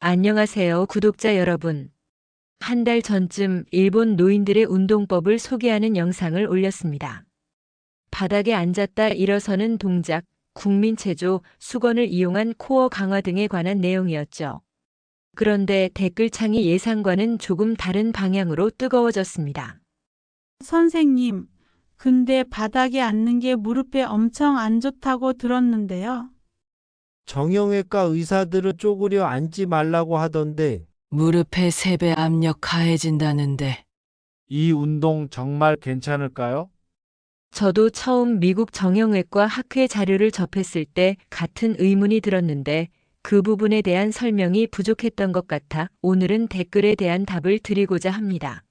안녕하세요, 구독자 여러분. 한 달 전쯤 일본 노인들의 운동법을 소개하는 영상을 올렸습니다. 바닥에 앉았다 일어서는 동작, 국민체조, 수건을 이용한 코어 강화 등에 관한 내용이었죠. 그런데 댓글창이 예상과는 조금 다른 방향으로 뜨거워졌습니다. 선생님, 근데 바닥에 앉는 게 무릎에 엄청 안 좋다고 들었는데요. 정형외과 의사들은 쪼그려 앉지 말라고 하던데 무릎에 3배 압력 가해진다는데 이 운동 정말 괜찮을까요? 저도 처음 미국 정형외과 학회 자료를 접했을 때 같은 의문이 들었는데 그 부분에 대한 설명이 부족했던 것 같아 오늘은 댓글에 대한 답을 드리고자 합니다.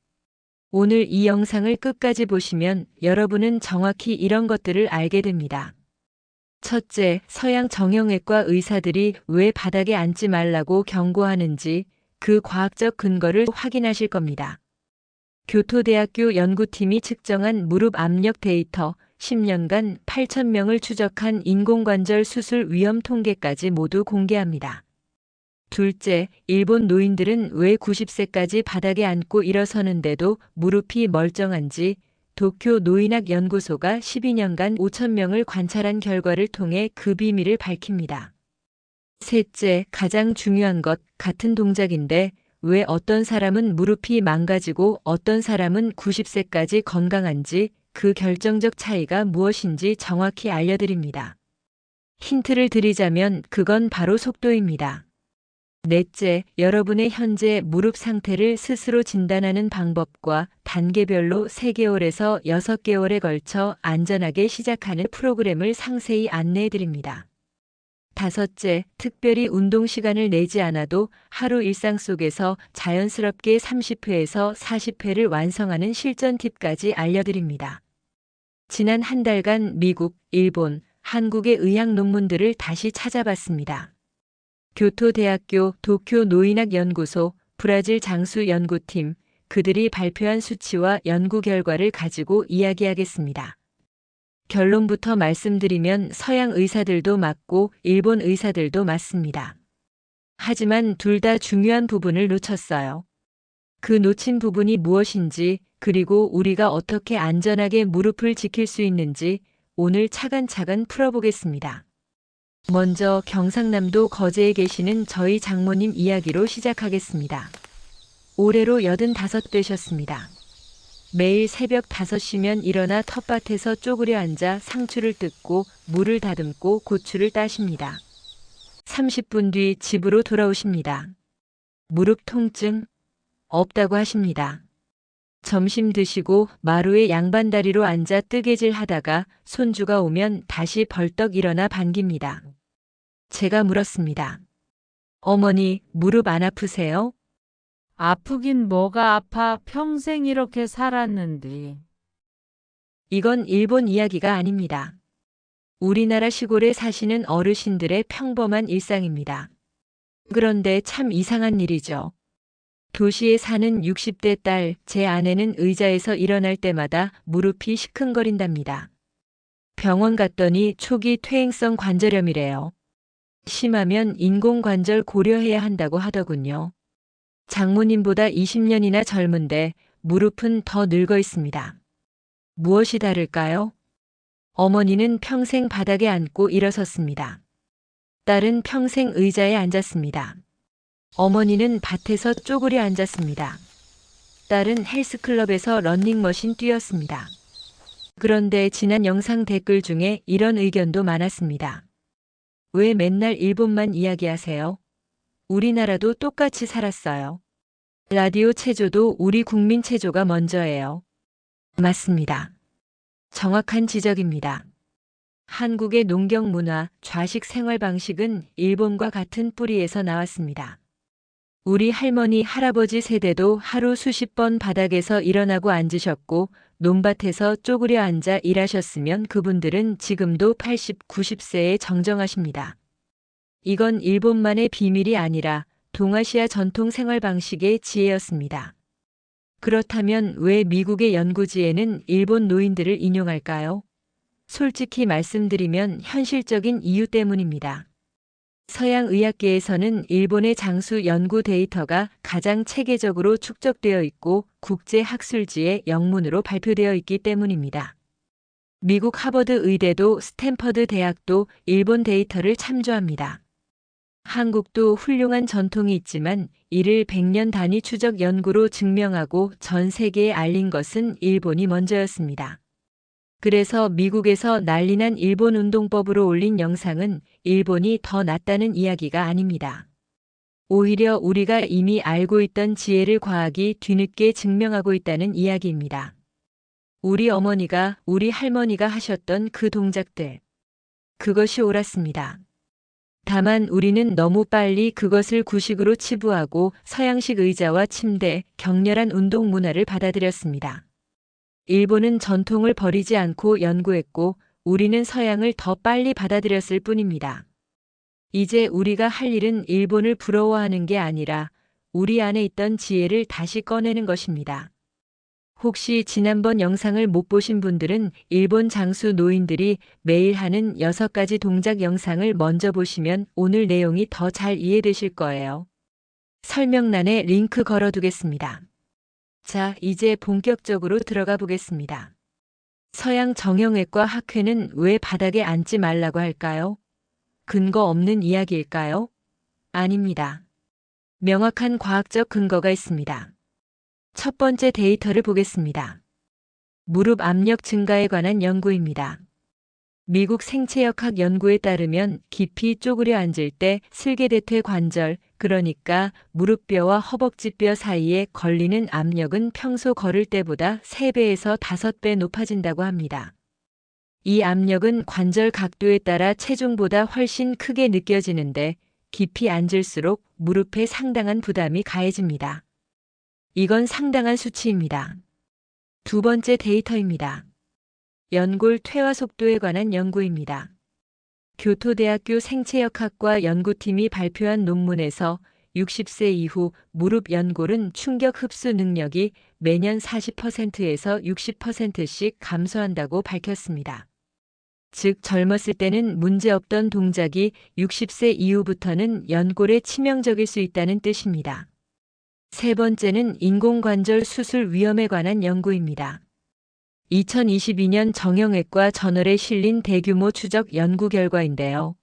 오늘 이 영상을 끝까지 보시면 여러분은 정확히 이런 것들을 알게 됩니다. 첫째, 서양 정형외과 의사들이 왜 바닥에 앉지 말라고 경고하는지 그 과학적 근거를 확인하실 겁니다. 교토대학교 연구팀이 측정한 무릎 압력 데이터 10년간 8,000명을 추적한 인공관절 수술 위험 통계까지 모두 공개합니다. 둘째, 일본 노인들은 왜 90세까지 바닥에 앉고 일어서는데도 무릎이 멀쩡한지 도쿄 노인학 연구소가 12년간 5,000명을 관찰한 결과를 통해 그 비밀을 밝힙니다. 셋째, 가장 중요한 것, 같은 동작인데 왜 어떤 사람은 무릎이 망가지고 어떤 사람은 90세까지 건강한지 그 결정적 차이가 무엇인지 정확히 알려드립니다. 힌트를 드리자면 그건 바로 속도입니다. 넷째, 여러분의 현재 무릎 상태를 스스로 진단하는 방법과 단계별로 3개월에서 6개월에 걸쳐 안전하게 시작하는 프로그램을 상세히 안내해 드립니다. 다섯째, 특별히 운동 시간을 내지 않아도 하루 일상 속에서 자연스럽게 30회에서 40회를 완성하는 실전 팁까지 알려드립니다. 지난 한 달간 미국, 일본, 한국의 의학 논문들을 다시 찾아봤습니다. 교토대학교 도쿄 노인학 연구소, 브라질 장수 연구팀, 그들이 발표한 수치와 연구 결과를 가지고 이야기하겠습니다. 결론부터 말씀드리면 서양 의사들도 맞고 일본 의사들도 맞습니다. 하지만 둘 다 중요한 부분을 놓쳤어요. 그 놓친 부분이 무엇인지 그리고 우리가 어떻게 안전하게 무릎을 지킬 수 있는지 오늘 차근차근 풀어보겠습니다. 먼저 경상남도 거제에 계시는 저희 장모님 이야기로 시작하겠습니다. 올해로 85 되셨습니다. 매일 새벽 5시면 일어나 텃밭에서 쪼그려 앉아 상추를 뜯고 물을 다듬고 고추를 따십니다. 30분 뒤 집으로 돌아오십니다. 무릎 통증? 없다고 하십니다. 점심 드시고 마루에 양반다리로 앉아 뜨개질 하다가 손주가 오면 다시 벌떡 일어나 반깁니다. 제가 물었습니다. 어머니, 무릎 안 아프세요? 아프긴 뭐가 아파, 평생 이렇게 살았는데. 이건 일본 이야기가 아닙니다. 우리나라 시골에 사시는 어르신들의 평범한 일상입니다. 그런데 참 이상한 일이죠. 도시에 사는 60대 딸, 제 아내는 의자에서 일어날 때마다 무릎이 시큰거린답니다. 병원 갔더니 초기 퇴행성 관절염이래요. 심하면 인공관절 고려해야 한다고 하더군요. 장모님보다 20년이나 젊은데 무릎은 더 늙어 있습니다. 무엇이 다를까요? 어머니는 평생 바닥에 앉고 일어섰습니다. 딸은 평생 의자에 앉았습니다. 어머니는 밭에서 쪼그려 앉았습니다. 딸은 헬스클럽에서 러닝머신 뛰었습니다. 그런데 지난 영상 댓글 중에 이런 의견도 많았습니다. 왜 맨날 일본만 이야기하세요? 우리나라도 똑같이 살았어요. 라디오 체조도 우리 국민 체조가 먼저예요. 맞습니다. 정확한 지적입니다. 한국의 농경 문화, 좌식 생활 방식은 일본과 같은 뿌리에서 나왔습니다. 우리 할머니, 할아버지 세대도 하루 수십 번 바닥에서 일어나고 앉으셨고 논밭에서 쪼그려 앉아 일하셨으면 그분들은 지금도 80, 90세에 정정하십니다. 이건 일본만의 비밀이 아니라 동아시아 전통 생활 방식의 지혜였습니다. 그렇다면 왜 미국의 연구지에는 일본 노인들을 인용할까요? 솔직히 말씀드리면 현실적인 이유 때문입니다. 서양 의학계에서는 일본의 장수 연구 데이터가 가장 체계적으로 축적되어 있고 국제 학술지의 영문으로 발표되어 있기 때문입니다. 미국 하버드 의대도 스탠퍼드 대학도 일본 데이터를 참조합니다. 한국도 훌륭한 전통이 있지만 이를 100년 단위 추적 연구로 증명하고 전 세계에 알린 것은 일본이 먼저였습니다. 그래서 미국에서 난리난 일본 운동법으로 올린 영상은 일본이 더 낫다는 이야기가 아닙니다. 오히려 우리가 이미 알고 있던 지혜를 과학이 뒤늦게 증명하고 있다는 이야기입니다. 우리 어머니가, 우리 할머니가 하셨던 그 동작들. 그것이 옳았습니다. 다만 우리는 너무 빨리 그것을 구식으로 치부하고 서양식 의자와 침대, 격렬한 운동 문화를 받아들였습니다. 일본은 전통을 버리지 않고 연구했고 우리는 서양을 더 빨리 받아들였을 뿐입니다. 이제 우리가 할 일은 일본을 부러워하는 게 아니라 우리 안에 있던 지혜를 다시 꺼내는 것입니다. 혹시 지난번 영상을 못 보신 분들은 일본 장수 노인들이 매일 하는 6가지 동작 영상을 먼저 보시면 오늘 내용이 더 잘 이해되실 거예요. 설명란에 링크 걸어두겠습니다. 자, 이제 본격적으로 들어가 보겠습니다. 서양 정형외과 학회는 왜 바닥에 앉지 말라고 할까요? 근거 없는 이야기일까요? 아닙니다. 명확한 과학적 근거가 있습니다. 첫 번째 데이터를 보겠습니다. 무릎 압력 증가에 관한 연구입니다. 미국 생체역학 연구에 따르면 깊이 쪼그려 앉을 때 슬개대퇴 관절, 그러니까 무릎뼈와 허벅지뼈 사이에 걸리는 압력은 평소 걸을 때보다 3배에서 5배 높아진다고 합니다. 이 압력은 관절 각도에 따라 체중보다 훨씬 크게 느껴지는데 깊이 앉을수록 무릎에 상당한 부담이 가해집니다. 이건 상당한 수치입니다. 두 번째 데이터입니다. 연골 퇴화 속도에 관한 연구입니다. 교토대학교 생체역학과 연구팀이 발표한 논문에서 60세 이후 무릎 연골은 충격 흡수 능력이 매년 40%에서 60%씩 감소한다고 밝혔습니다. 즉 젊었을 때는 문제없던 동작이 60세 이후부터는 연골에 치명적일 수 있다는 뜻입니다. 세 번째는 인공관절 수술 위험에 관한 연구입니다. 2022년 정형외과 저널에 실린 대규모 추적 연구 결과인데요.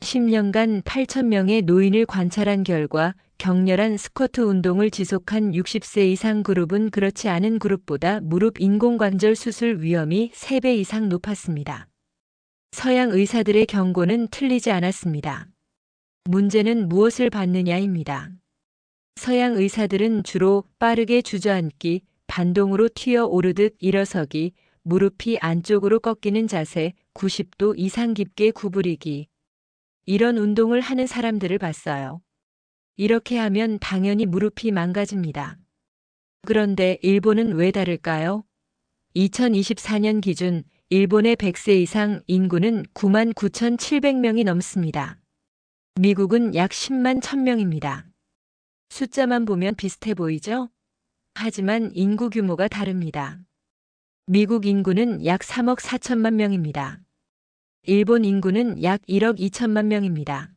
10년간 8,000명의 노인을 관찰한 결과 격렬한 스쿼트 운동을 지속한 60세 이상 그룹은 그렇지 않은 그룹보다 무릎 인공관절 수술 위험이 3배 이상 높았습니다. 서양 의사들의 경고는 틀리지 않았습니다. 문제는 무엇을 받느냐입니다. 서양 의사들은 주로 빠르게 주저앉기, 반동으로 튀어 오르듯 일어서기, 무릎이 안쪽으로 꺾이는 자세, 90도 이상 깊게 구부리기. 이런 운동을 하는 사람들을 봤어요. 이렇게 하면 당연히 무릎이 망가집니다. 그런데 일본은 왜 다를까요? 2024년 기준 일본의 100세 이상 인구는 99,700명이 넘습니다. 미국은 약 10만 1,000명입니다. 숫자만 보면 비슷해 보이죠? 하지만 인구 규모가 다릅니다. 미국 인구는 약 3억 4천만 명입니다. 일본 인구는 약 1억 2천만 명입니다.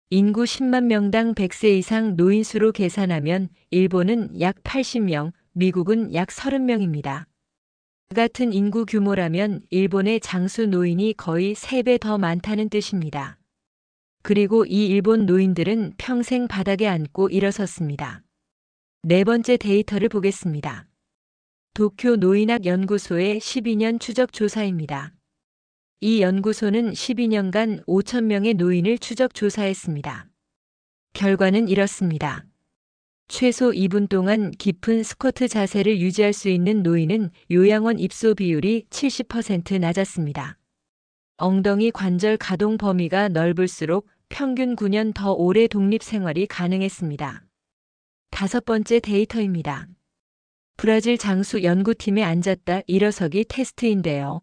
인구 10만 명당 100세 이상 노인 수로 계산하면 일본은 약 80명, 미국은 약 30명입니다. 같은 인구 규모라면 일본의 장수 노인이 거의 3배 더 많다는 뜻입니다. 그리고 이 일본 노인들은 평생 바닥에 앉고 일어섰습니다. 네 번째 데이터를 보겠습니다. 도쿄 노인학 연구소의 12년 추적 조사입니다. 이 연구소는 12년간 5,000명의 노인을 추적 조사했습니다. 결과는 이렇습니다. 최소 2분 동안 깊은 스쿼트 자세를 유지할 수 있는 노인은 요양원 입소 비율이 70% 낮았습니다. 엉덩이 관절 가동 범위가 넓을수록 평균 9년 더 오래 독립 생활이 가능했습니다. 다섯 번째 데이터입니다. 브라질 장수 연구팀에 앉았다 일어서기 테스트인데요.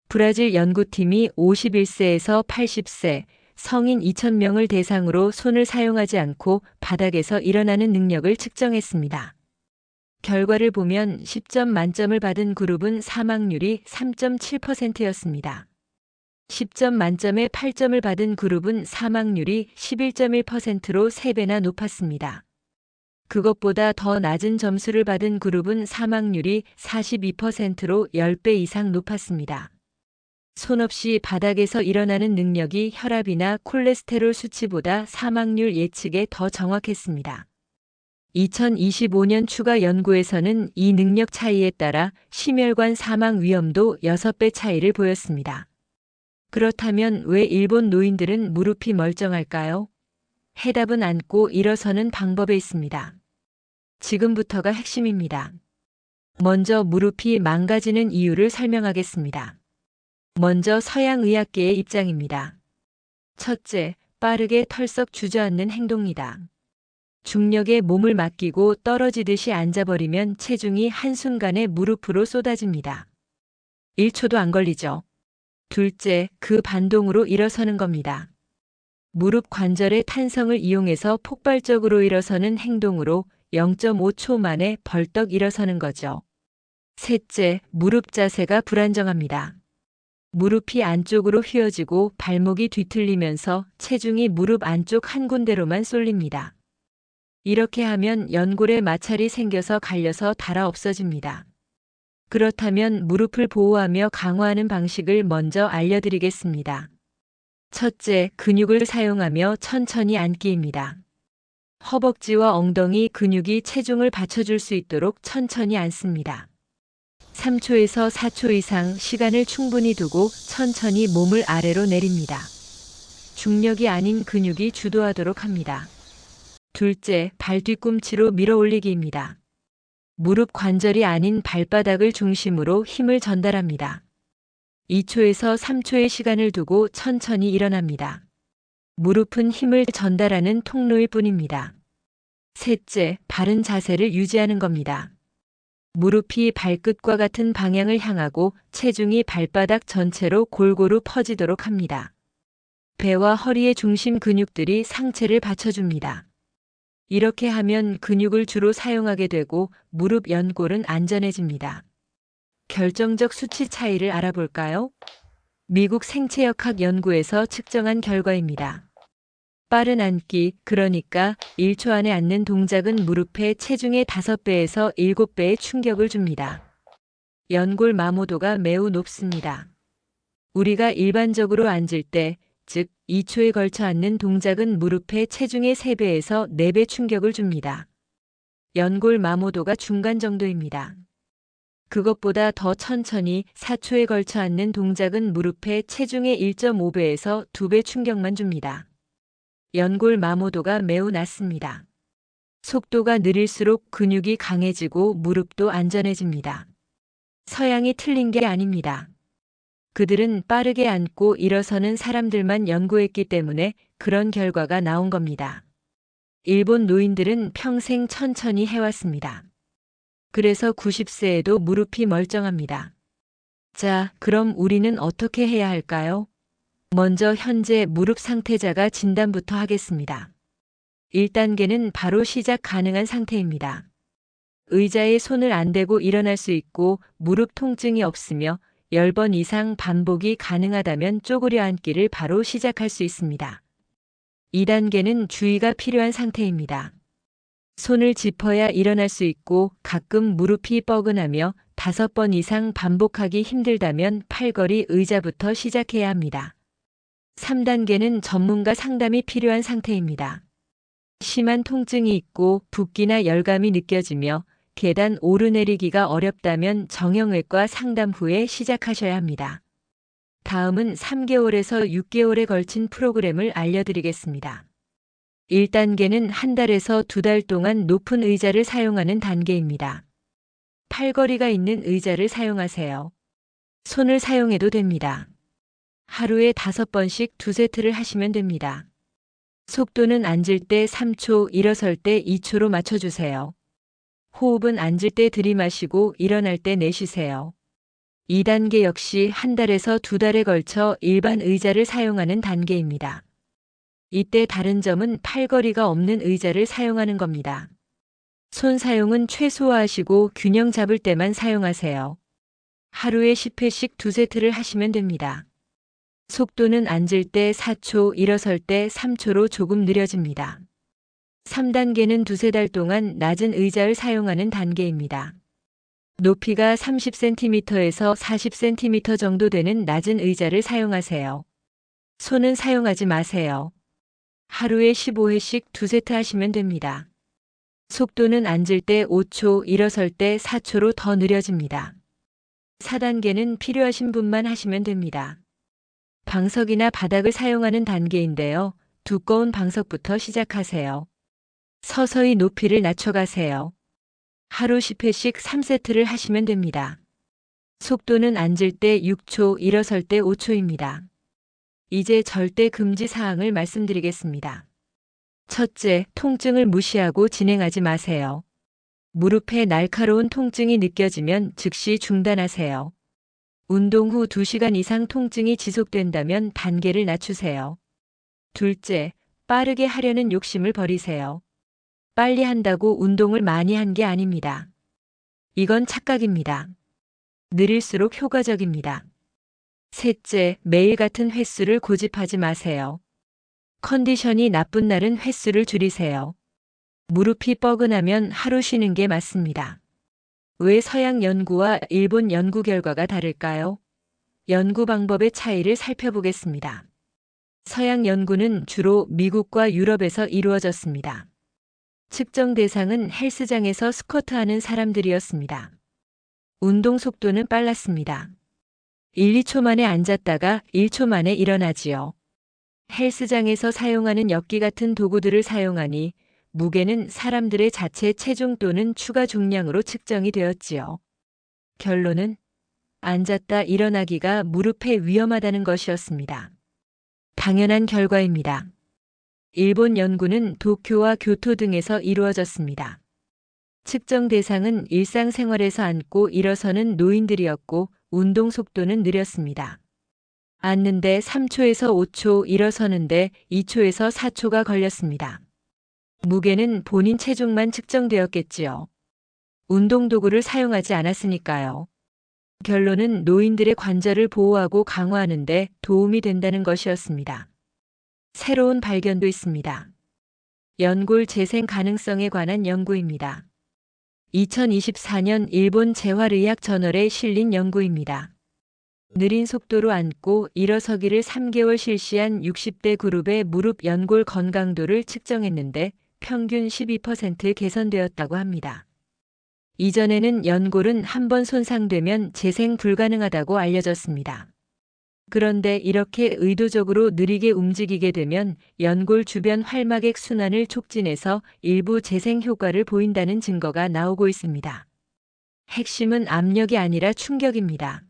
브라질 연구팀이 51세에서 80세 성인 2,000명을 대상으로 손을 사용하지 않고 바닥에서 일어나는 능력을 측정했습니다. 결과를 보면 10점 만점을 받은 그룹은 사망률이 3.7%였습니다. 10점 만점에 8점을 받은 그룹은 사망률이 11.1%로 3배나 높았습니다. 그것보다 더 낮은 점수를 받은 그룹은 사망률이 42%로 10배 이상 높았습니다. 손 없이 바닥에서 일어나는 능력이 혈압이나 콜레스테롤 수치보다 사망률 예측에 더 정확했습니다. 2025년 추가 연구에서는 이 능력 차이에 따라 심혈관 사망 위험도 6배 차이를 보였습니다. 그렇다면 왜 일본 노인들은 무릎이 멀쩡할까요? 해답은 앉고 일어서는 방법에 있습니다. 지금부터가 핵심입니다. 먼저 무릎이 망가지는 이유를 설명하겠습니다. 먼저 서양의학계의 입장입니다. 첫째, 빠르게 털썩 주저앉는 행동이다. 중력에 몸을 맡기고 떨어지듯이 앉아버리면 체중이 한순간에 무릎으로 쏟아집니다. 1초도 안 걸리죠. 둘째, 그 반동으로 일어서는 겁니다. 무릎 관절의 탄성을 이용해서 폭발적으로 일어서는 행동으로 0.5초 만에 벌떡 일어서는 거죠. 셋째, 무릎 자세가 불안정합니다. 무릎이 안쪽으로 휘어지고 발목이 뒤틀리면서 체중이 무릎 안쪽 한 군데로만 쏠립니다. 이렇게 하면 연골에 마찰이 생겨서 갈려서 닳아 없어집니다. 그렇다면 무릎을 보호하며 강화하는 방식을 먼저 알려드리겠습니다. 첫째, 근육을 사용하며 천천히 앉기입니다. 허벅지와 엉덩이 근육이 체중을 받쳐줄 수 있도록 천천히 앉습니다. 3초에서 4초 이상 시간을 충분히 두고 천천히 몸을 아래로 내립니다. 중력이 아닌 근육이 주도하도록 합니다. 둘째, 발 뒤꿈치로 밀어 올리기입니다. 무릎 관절이 아닌 발바닥을 중심으로 힘을 전달합니다. 2초에서 3초의 시간을 두고 천천히 일어납니다. 무릎은 힘을 전달하는 통로일 뿐입니다. 셋째, 바른 자세를 유지하는 겁니다. 무릎이 발끝과 같은 방향을 향하고 체중이 발바닥 전체로 골고루 퍼지도록 합니다. 배와 허리의 중심 근육들이 상체를 받쳐줍니다. 이렇게 하면 근육을 주로 사용하게 되고 무릎 연골은 안전해집니다. 결정적 수치 차이를 알아볼까요? 미국 생체역학 연구에서 측정한 결과입니다. 빠른 앉기, 그러니까 1초 안에 앉는 동작은 무릎의 체중의 5배에서 7배의 충격을 줍니다. 연골 마모도가 매우 높습니다. 우리가 일반적으로 앉을 때, 즉 2초에 걸쳐 앉는 동작은 무릎의 체중의 3배에서 4배 충격을 줍니다. 연골 마모도가 중간 정도입니다. 그것보다 더 천천히 4초에 걸쳐 앉는 동작은 무릎의 체중의 1.5배에서 2배 충격만 줍니다. 연골 마모도가 매우 낮습니다. 속도가 느릴수록 근육이 강해지고 무릎도 안전해집니다. 서양이 틀린 게 아닙니다. 그들은 빠르게 앉고 일어서는 사람들만 연구했기 때문에 그런 결과가 나온 겁니다. 일본 노인들은 평생 천천히 해왔습니다. 그래서 90세에도 무릎이 멀쩡합니다. 자, 그럼 우리는 어떻게 해야 할까요? 먼저 현재 무릎 상태자가 진단부터 하겠습니다. 1단계는 바로 시작 가능한 상태입니다. 의자에 손을 안 대고 일어날 수 있고 무릎 통증이 없으며 10번 이상 반복이 가능하다면 쪼그려 앉기를 바로 시작할 수 있습니다. 2단계는 주의가 필요한 상태입니다. 손을 짚어야 일어날 수 있고 가끔 무릎이 뻐근하며 5번 이상 반복하기 힘들다면 팔걸이 의자부터 시작해야 합니다. 3단계는 전문가 상담이 필요한 상태입니다. 심한 통증이 있고 붓기나 열감이 느껴지며 계단 오르내리기가 어렵다면 정형외과 상담 후에 시작하셔야 합니다. 다음은 3개월에서 6개월에 걸친 프로그램을 알려드리겠습니다. 1단계는 한 달에서 2달 동안 높은 의자를 사용하는 단계입니다. 팔걸이가 있는 의자를 사용하세요. 손을 사용해도 됩니다. 하루에 5번씩 2세트를 하시면 됩니다. 속도는 앉을 때 3초, 일어설 때 2초로 맞춰주세요. 호흡은 앉을 때 들이마시고 일어날 때 내쉬세요. 2단계 역시 한 달에서 2달에 걸쳐 일반 의자를 사용하는 단계입니다. 이때 다른 점은 팔걸이가 없는 의자를 사용하는 겁니다. 손 사용은 최소화하시고 균형 잡을 때만 사용하세요. 하루에 10회씩 2세트를 하시면 됩니다. 속도는 앉을 때 4초, 일어설 때 3초로 조금 느려집니다. 3단계는 두세 달 동안 낮은 의자를 사용하는 단계입니다. 높이가 30cm에서 40cm 정도 되는 낮은 의자를 사용하세요. 손은 사용하지 마세요. 하루에 15회씩 2세트 하시면 됩니다. 속도는 앉을 때 5초, 일어설 때 4초로 더 느려집니다. 4단계는 필요하신 분만 하시면 됩니다. 방석이나 바닥을 사용하는 단계인데요. 두꺼운 방석부터 시작하세요. 서서히 높이를 낮춰가세요. 하루 10회씩 3세트를 하시면 됩니다. 속도는 앉을 때 6초, 일어설 때 5초입니다. 이제 절대 금지 사항을 말씀드리겠습니다. 첫째, 통증을 무시하고 진행하지 마세요. 무릎에 날카로운 통증이 느껴지면 즉시 중단하세요. 운동 후 2시간 이상 통증이 지속된다면 단계를 낮추세요. 둘째, 빠르게 하려는 욕심을 버리세요. 빨리 한다고 운동을 많이 한 게 아닙니다. 이건 착각입니다. 느릴수록 효과적입니다. 셋째, 매일 같은 횟수를 고집하지 마세요. 컨디션이 나쁜 날은 횟수를 줄이세요. 무릎이 뻐근하면 하루 쉬는 게 맞습니다. 왜 서양 연구와 일본 연구 결과가 다를까요? 연구 방법의 차이를 살펴보겠습니다. 서양 연구는 주로 미국과 유럽에서 이루어졌습니다. 측정 대상은 헬스장에서 스쿼트하는 사람들이었습니다. 운동 속도는 빨랐습니다. 1, 2초 만에 앉았다가 1초 만에 일어나지요. 헬스장에서 사용하는 엿기 같은 도구들을 사용하니 무게는 사람들의 자체 체중 또는 추가 중량으로 측정이 되었지요. 결론은 앉았다 일어나기가 무릎에 위험하다는 것이었습니다. 당연한 결과입니다. 일본 연구는 도쿄와 교토 등에서 이루어졌습니다. 측정 대상은 일상생활에서 앉고 일어서는 노인들이었고 운동 속도는 느렸습니다. 앉는데 3초에서 5초, 일어서는데 2초에서 4초가 걸렸습니다. 무게는 본인 체중만 측정되었겠지요. 운동도구를 사용하지 않았으니까요. 결론은 노인들의 관절을 보호하고 강화하는 데 도움이 된다는 것이었습니다. 새로운 발견도 있습니다. 연골 재생 가능성에 관한 연구입니다. 2024년 일본 재활의학 저널에 실린 연구입니다. 느린 속도로 앉고 일어서기를 3개월 실시한 60대 그룹의 무릎 연골 건강도를 측정했는데 평균 12% 개선되었다고 합니다. 이전에는 연골은 한번 손상되면 재생 불가능하다고 알려졌습니다. 그런데 이렇게 의도적으로 느리게 움직이게 되면 연골 주변 활막액 순환을 촉진해서 일부 재생 효과를 보인다는 증거가 나오고 있습니다. 핵심은 압력이 아니라 충격입니다.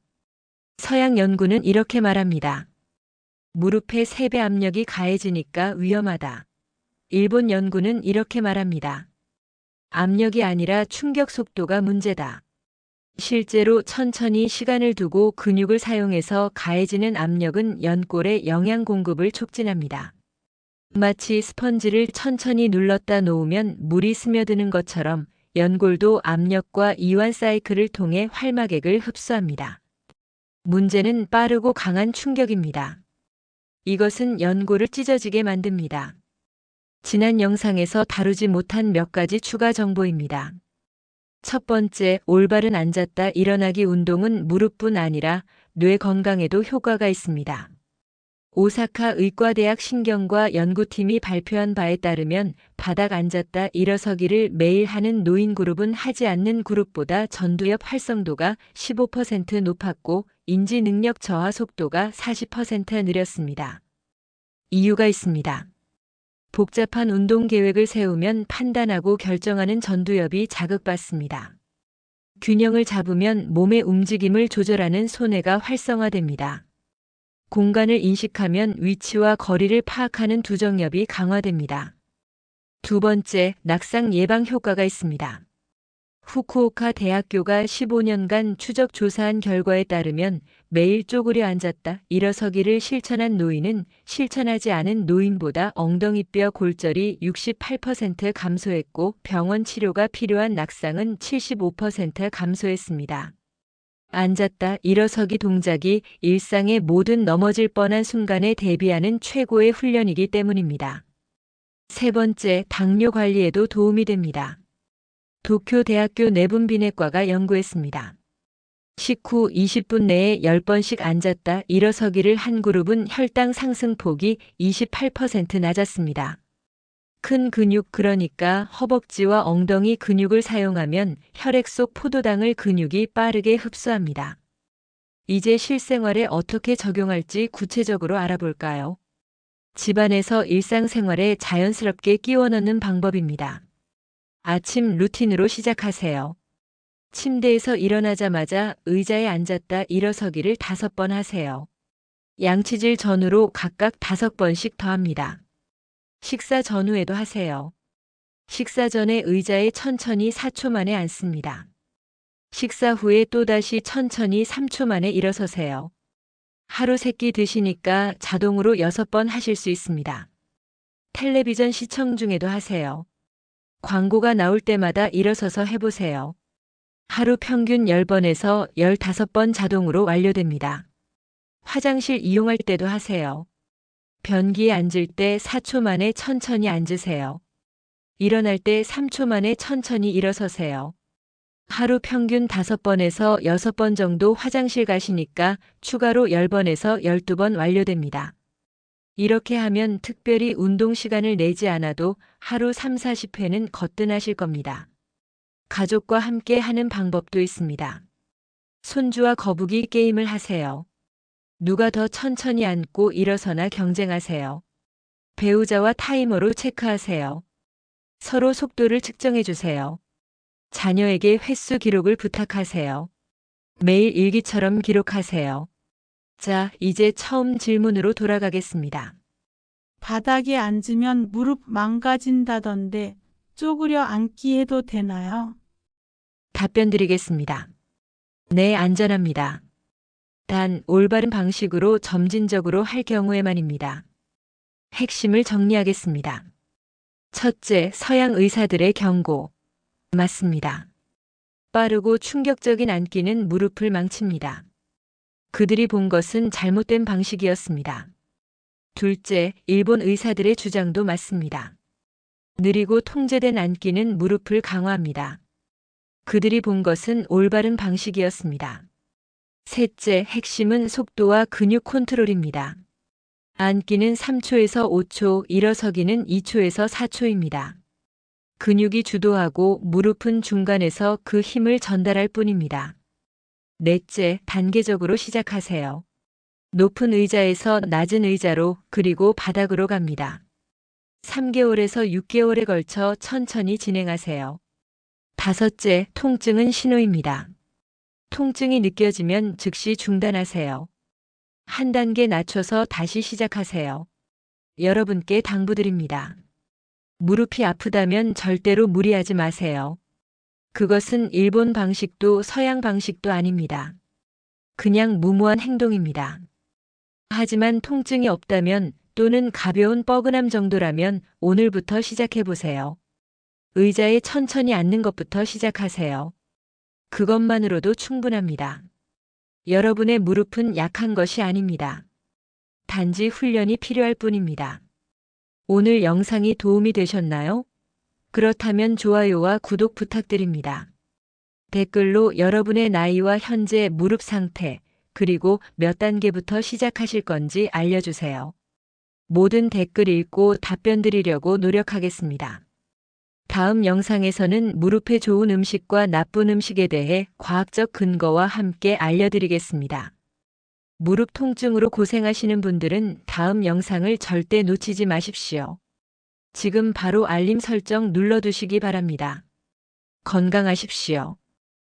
서양 연구는 이렇게 말합니다. 무릎에 3배 압력이 가해지니까 위험하다. 일본 연구는 이렇게 말합니다. 압력이 아니라 충격 속도가 문제다. 실제로 천천히 시간을 두고 근육을 사용해서 가해지는 압력은 연골의 영양 공급을 촉진합니다. 마치 스펀지를 천천히 눌렀다 놓으면 물이 스며드는 것처럼 연골도 압력과 이완 사이클을 통해 활막액을 흡수합니다. 문제는 빠르고 강한 충격입니다. 이것은 연골을 찢어지게 만듭니다. 지난 영상에서 다루지 못한 몇 가지 추가 정보입니다. 첫 번째, 올바른 앉았다 일어나기 운동은 무릎뿐 아니라 뇌 건강에도 효과가 있습니다. 오사카 의과대학 신경과 연구팀이 발표한 바에 따르면 바닥 앉았다 일어서기를 매일 하는 노인 그룹은 하지 않는 그룹보다 전두엽 활성도가 15% 높았고 인지 능력 저하 속도가 40% 느렸습니다. 이유가 있습니다. 복잡한 운동 계획을 세우면 판단하고 결정하는 전두엽이 자극받습니다. 균형을 잡으면 몸의 움직임을 조절하는 소뇌가 활성화됩니다. 공간을 인식하면 위치와 거리를 파악하는 두정엽이 강화됩니다. 두 번째, 낙상 예방 효과가 있습니다. 후쿠오카 대학교가 15년간 추적 조사한 결과에 따르면 매일 쪼그려 앉았다 일어서기를 실천한 노인은 실천하지 않은 노인보다 엉덩이뼈 골절이 68% 감소했고 병원 치료가 필요한 낙상은 75% 감소했습니다. 앉았다 일어서기 동작이 일상의 모든 넘어질 뻔한 순간에 대비하는 최고의 훈련이기 때문입니다. 세 번째, 당뇨 관리에도 도움이 됩니다. 도쿄 대학교 내분비내과가 연구했습니다. 식후 20분 내에 10번씩 앉았다 일어서기를 한 그룹은 혈당 상승폭이 28% 낮았습니다. 큰 근육 그러니까 허벅지와 엉덩이 근육을 사용하면 혈액 속 포도당을 근육이 빠르게 흡수합니다. 이제 실생활에 어떻게 적용할지 구체적으로 알아볼까요? 집안에서 일상생활에 자연스럽게 끼워 넣는 방법입니다. 아침 루틴으로 시작하세요. 침대에서 일어나자마자 의자에 앉았다 일어서기를 5번 하세요. 양치질 전후로 각각 5번씩 더합니다. 식사 전후에도 하세요. 식사 전에 의자에 천천히 4초 만에 앉습니다. 식사 후에 또다시 천천히 3초 만에 일어서세요. 하루 3끼 드시니까 자동으로 6번 하실 수 있습니다. 텔레비전 시청 중에도 하세요. 광고가 나올 때마다 일어서서 해보세요. 하루 평균 10번에서 15번 자동으로 완료됩니다. 화장실 이용할 때도 하세요. 변기에 앉을 때 4초 만에 천천히 앉으세요. 일어날 때 3초 만에 천천히 일어서세요. 하루 평균 5번에서 6번 정도 화장실 가시니까 추가로 10번에서 12번 완료됩니다. 이렇게 하면 특별히 운동 시간을 내지 않아도 하루 3, 40회는 거뜬하실 겁니다. 가족과 함께 하는 방법도 있습니다. 손주와 거북이 게임을 하세요. 누가 더 천천히 앉고 일어서나 경쟁하세요. 배우자와 타이머로 체크하세요. 서로 속도를 측정해 주세요. 자녀에게 횟수 기록을 부탁하세요. 매일 일기처럼 기록하세요. 자, 이제 처음 질문으로 돌아가겠습니다. 바닥에 앉으면 무릎 망가진다던데 쪼그려 앉기 해도 되나요? 답변 드리겠습니다. 네, 안전합니다. 단 올바른 방식으로 점진적으로 할 경우에만입니다. 핵심을 정리하겠습니다. 첫째, 서양 의사들의 경고. 맞습니다. 빠르고 충격적인 앉기는 무릎을 망칩니다. 그들이 본 것은 잘못된 방식이었습니다. 둘째, 일본 의사들의 주장도 맞습니다. 느리고 통제된 앉기는 무릎을 강화합니다. 그들이 본 것은 올바른 방식이었습니다. 셋째, 핵심은 속도와 근육 컨트롤입니다. 앉기는 3초에서 5초, 일어서기는 2초에서 4초입니다. 근육이 주도하고 무릎은 중간에서 그 힘을 전달할 뿐입니다. 넷째, 단계적으로 시작하세요. 높은 의자에서 낮은 의자로 그리고 바닥으로 갑니다. 3개월에서 6개월에 걸쳐 천천히 진행하세요. 다섯째, 통증은 신호입니다. 통증이 느껴지면 즉시 중단하세요. 한 단계 낮춰서 다시 시작하세요. 여러분께 당부드립니다. 무릎이 아프다면 절대로 무리하지 마세요. 그것은 일본 방식도 서양 방식도 아닙니다. 그냥 무모한 행동입니다. 하지만 통증이 없다면 또는 가벼운 뻐근함 정도라면 오늘부터 시작해보세요. 의자에 천천히 앉는 것부터 시작하세요. 그것만으로도 충분합니다. 여러분의 무릎은 약한 것이 아닙니다. 단지 훈련이 필요할 뿐입니다. 오늘 영상이 도움이 되셨나요? 그렇다면 좋아요와 구독 부탁드립니다. 댓글로 여러분의 나이와 현재 무릎 상태, 그리고 몇 단계부터 시작하실 건지 알려주세요. 모든 댓글 읽고 답변 드리려고 노력하겠습니다. 다음 영상에서는 무릎에 좋은 음식과 나쁜 음식에 대해 과학적 근거와 함께 알려드리겠습니다. 무릎 통증으로 고생하시는 분들은 다음 영상을 절대 놓치지 마십시오. 지금 바로 알림 설정 눌러두시기 바랍니다. 건강하십시오.